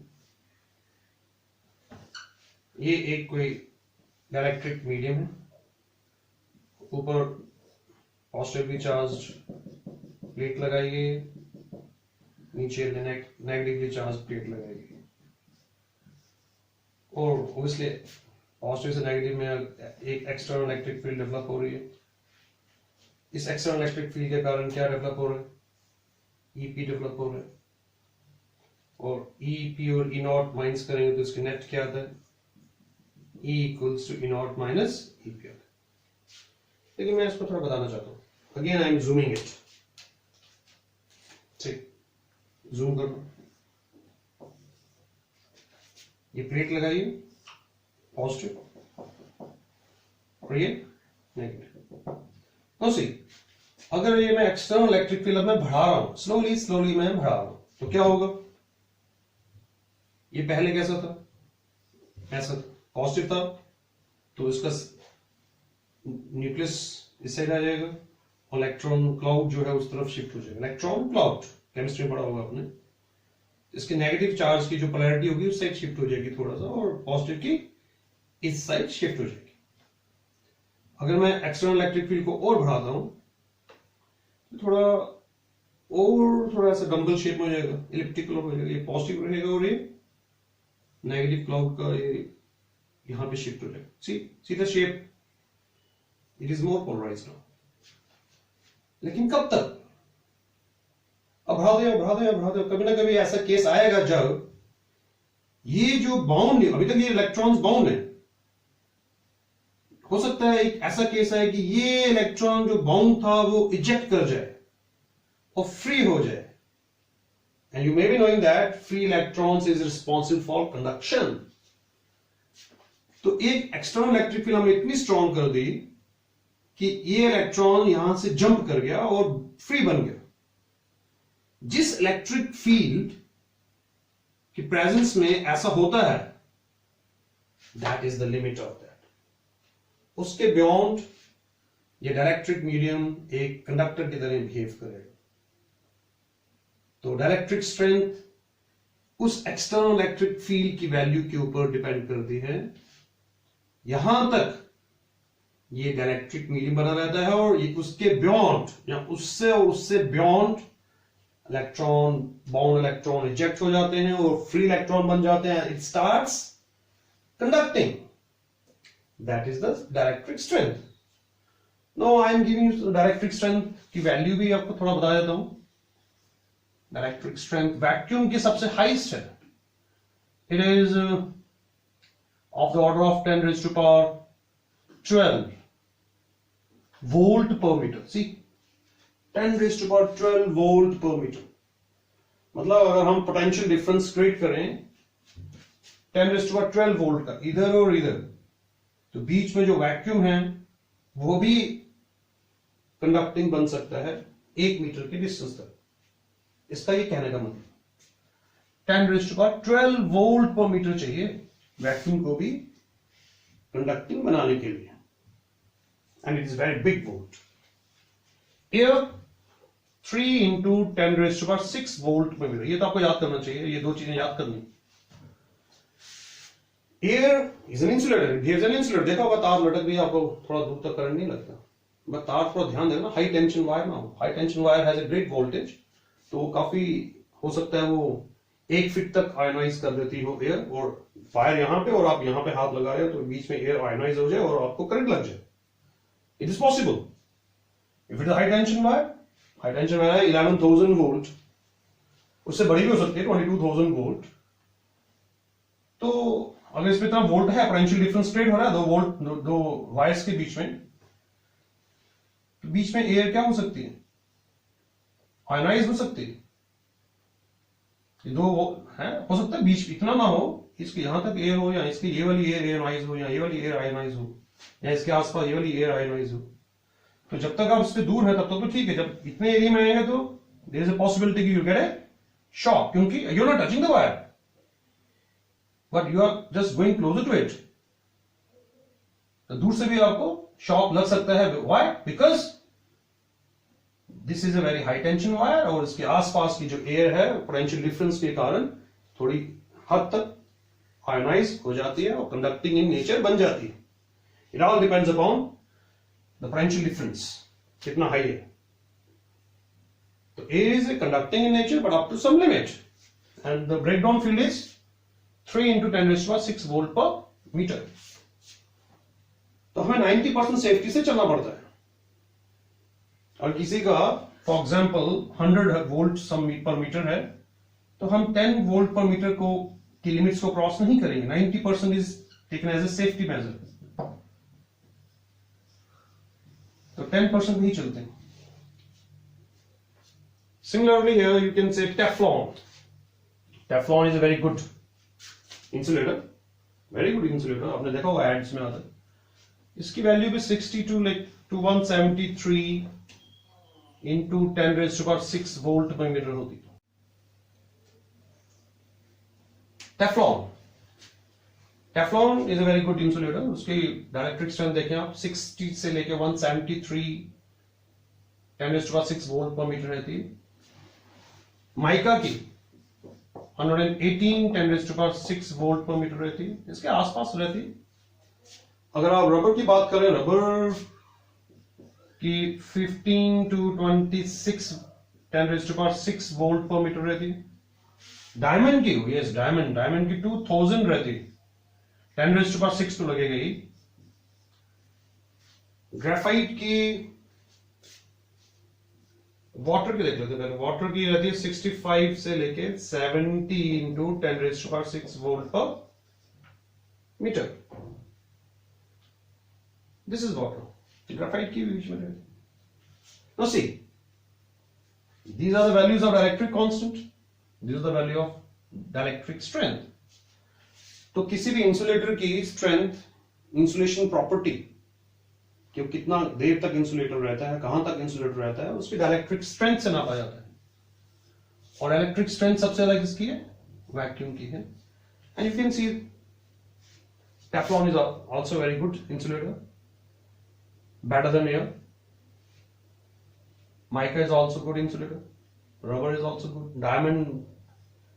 ये एक कोई डायलेक्ट्रिक मीडियम है, ऊपर पॉजिटिवली चार्ज प्लेट लगाई गई, नीचे नेगेटिवली चार्ज प्लेट लगाई गई, और ऑब्वियसली पॉजिटिव से नेगेटिव में एक एक्सटर्नल इलेक्ट्रिक फील्ड डेवलप हो रही है। इस एक्सटर्नल इलेक्ट्रिक फील्ड के कारण क्या डेवलप हो रहा है? ईपी डेवलप हो रहा है, और ईपी और ई नॉट माइनस करेंगे तो इसके नेट क्या आता है? E equals to E not minus EP आता है। लेकिन मैं इसको थोड़ा बताना चाहता हूं। Again I am zooming it, ठीक, जूम कर लो। ये प्लेट लगाइए पॉजिटिव और ये नेगेटिव। तो सी, अगर ये मैं एक्सटर्नल इलेक्ट्रिक फील्ड में बढ़ा रहा हूं, स्लोली मैं बढ़ा रहा हूं, तो क्या होगा? ये पहले कैसा था? ऐसा था, पॉजिटिव था, तो इसका न्यूक्लियस इस साइड आ जाएगा, इलेक्ट्रॉन क्लाउड जो है उस तरफ शिफ्ट हो जाएगा। इलेक्ट्रॉन क्लाउड केमिस्ट्री में पढ़ा होगा आपने। इसके नेगेटिव चार्ज की जो पोलैरिटी होगी उस साइड शिफ्ट हो जाएगी थोड़ा सा, और पॉजिटिव की इस साइड शिफ्ट हो जाएगी। अगर मैं एक्सटर्नल इलेक्ट्रिक फील्ड को और बढ़ाता हूं तो थोड़ा सा डम्बल शेप में हो जाएगा, इलिप्टिकल हो जाएगा। ये पॉजिटिव रहेगा और ये नेगेटिव क्लाउड का ये यहां पे शिफ्ट हो जाएगा। See the shape, it is more polarized now. लेकिन कब तक? अब बढ़ा दे। कभी ना कभी ऐसा केस आएगा जब ये जो बाउंड, अभी तक ये इलेक्ट्रॉन्स बाउंड है, हो सकता है एक ऐसा केस है कि ये इलेक्ट्रॉन जो बाउंड था वो इजेक्ट कर जाए और फ्री हो जाए। And you may be knowing that free electrons is responsible for conduction. तो एक एक्सटर्नल इलेक्ट्रिक फील्ड हमने इतनी स्ट्रॉन्ग कर दी कि ये इलेक्ट्रॉन यहां से जंप कर गया और फ्री बन गया। जिस इलेक्ट्रिक फील्ड की प्रेजेंस में ऐसा होता है, that is the limit of that. उसके बियॉन्ड ये डायलेक्ट्रिक मीडियम एक कंडक्टर की तरह बिहेव करेगा। तो डायलेक्ट्रिक स्ट्रेंथ उस एक्सटर्नल इलेक्ट्रिक फील्ड की वैल्यू के ऊपर डिपेंड करती है। यहां तक ये डायलेक्ट्रिक मीडियम बना रहता है, और ये उसके बियॉन्ड या उससे beyond electron, bound electron eject हो जाते हैं और फ्री इलेक्ट्रॉन बन जाते हैं। It starts conducting. That is the dielectric strength. No, I am giving you dielectric strength की वैल्यू भी आपको थोड़ा बता देता हूं। डायलेक्ट्रिक स्ट्रेंथ वैक्यूम की सबसे हाईएस्ट है। It is of the order of 10 raised to power 12 volt per meter. See, 10 raised to power 12 volt per meter. मतलब अगर हम पोटेंशियल डिफरेंस क्रिएट करें 10 raised to power 12 वोल्ट का इधर और इधर, तो बीच में जो वैक्यूम है वो भी कंडक्टिंग बन सकता है 1 मीटर के डिस्टेंस तक। इसका ये कहने का मतलब 10⁻12 वोल्ट पर मीटर चाहिए वैक्यूम को भी कंडक्टिंग बनाने के लिए, and it is very big volt. Air 3 into 10⁻6 volt में मीटर, ये तो आपको याद करना चाहिए, ये दो चीजें याद करनी। Air is an insulator, it gives an insulator. देखा होगा तार लटक गई, आपको थोड़ा दूर तक करंट नहीं लगता, बट तार थोड़ा ध्यान देना, हाई टेंशन वायर ना हो। High tension wire has a great voltage, तो वो काफी हो सकता है वो 1 फीट तक आयोनाइज कर देती हो एयर, और वायर यहां पे और आप यहां पे हाथ लगा रहे हो तो बीच में एयर आयोनाइज हो जाए और आपको करंट लग जाए। It is possible if it is high tension wire. High tension wire है 11,000 वोल्ट, उससे बड़ी भी हो सकती है 22,000 वोल्ट। तो अगर इसमें इतना वोल्ट है, पोटेंशियल डिफरेंस क्रिएट हो रहा है दो वोल्ट दो वायर्स के बीच में, तो बीच में एयर क्या हो सकती है, आयोनाइज हो सकती है। ये दो है, हो सकता है बीच इतना ना हो, इसके यहां तक एयर हो, या इसकी ये वाली एयर आयोनाइज हो, या ये वाली एयर आयोनाइज हो, या इसके आसपास ये वाली एयर आयोनाइज हो। तो जब तक आप इससे दूर है तब तक तो ठीक है, जब इतने एरिया में आएगा तो देयर इज अ पॉसिबिलिटी कि यू गेट ए शॉक, क्योंकि you are not touching the wire but you are just going closer to it. तो दूर से भी आपको शॉक लग सकता है। Why? Because this is a very high tension wire, और इसके आसपास की जो एयर है पोटेंशियल डिफरेंस के कारण थोड़ी हद तक आयोनाइज हो जाती है और कंडक्टिंग इन नेचर बन जाती है। It all depends upon the potential difference कितना हाई है। तो air is conducting in nature but up to some limit, and the breakdown field is 3 into 10⁻6 volt per metre. तो हमें 90% सेफ्टी से चलना पड़ता है। और किसी का for example 100 volt per metre है, तो हम 10 वोल्ट पर मीटर को की लिमिट्स को क्रॉस नहीं करेंगे। 90% is taken as a safety measure, तो 10% ही चलते हैं। Similarly here you can say Teflon. Teflon is a very good insulator, very good insulator, आपने देखा होगा एड्स में आता है। इसकी वैल्यू भी 62 to 173 into 10⁻6 volt per metre होती है। Teflon, Teflon is a very good insulator. उसकी डायरेक्ट्रिक स्ट्रेंथ देखें आप, 60 से लेके 173 10⁻6 वोल्ट पर मीटर रहती है। माइका की 118 10⁻6 वोल्ट पर मीटर रहती है, इसके आसपास रहती है। अगर आप रबर की बात करें, रबर की 15 to 26 10⁻6 वोल्ट पर मीटर रहती है। डायमंड की, यस डायमंड की 2000 रहती है, 10⁻6 तो लगेगा ही। ग्रेफाइट की, वाटर की देख लेते हैं, वाटर की रहती है 65 से लेके 70 into 10⁻6 volt per metre. This is water, graphite की बीच में रहती है। See these are the values of dielectric constant, this is the value of dielectric strength. तो किसी भी इंसुलेटर की स्ट्रेंथ, इंसुलेशन प्रॉपर्टी कि वो कितना देर तक इंसुलेटर रहता है, कहां तक इंसुलेटर रहता है, उसकी डाइलेक्ट्रिक स्ट्रेंथ से नापा जाता है। और इलेक्ट्रिक स्ट्रेंथ सबसे ज्यादा किसकी है? वैक्यूम की है। And you can see Teflon is also very good insulator, better than air. Mica is also good insulator. Rubber is also good. Diamond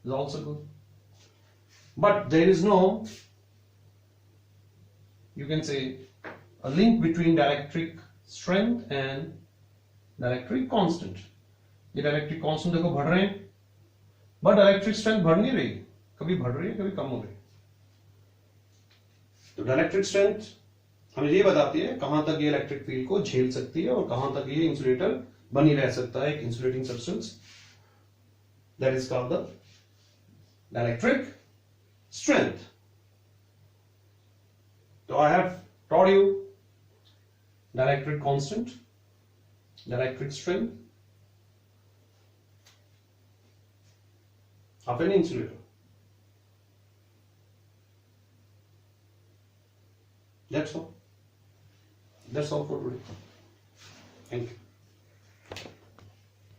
is also good. But there is no, you can say, a link between dielectric strength and dielectric constant. ये dielectric constant देखो बढ़ रहे हैं, but dielectric strength बढ़ नहीं रही, कभी बढ़ रही है कभी कम हो रही है। तो dielectric strength हमें ये बताती है कहां तक ये इलेक्ट्रिक फील्ड को झेल सकती है और कहां तक ये इंसुलेटर बनी रह सकता है, एक insulating substance. That is called the dielectric strength. तो I have taught you dielectric constant, dielectric strength of an insulator. That's all. That's all for today. Thank you.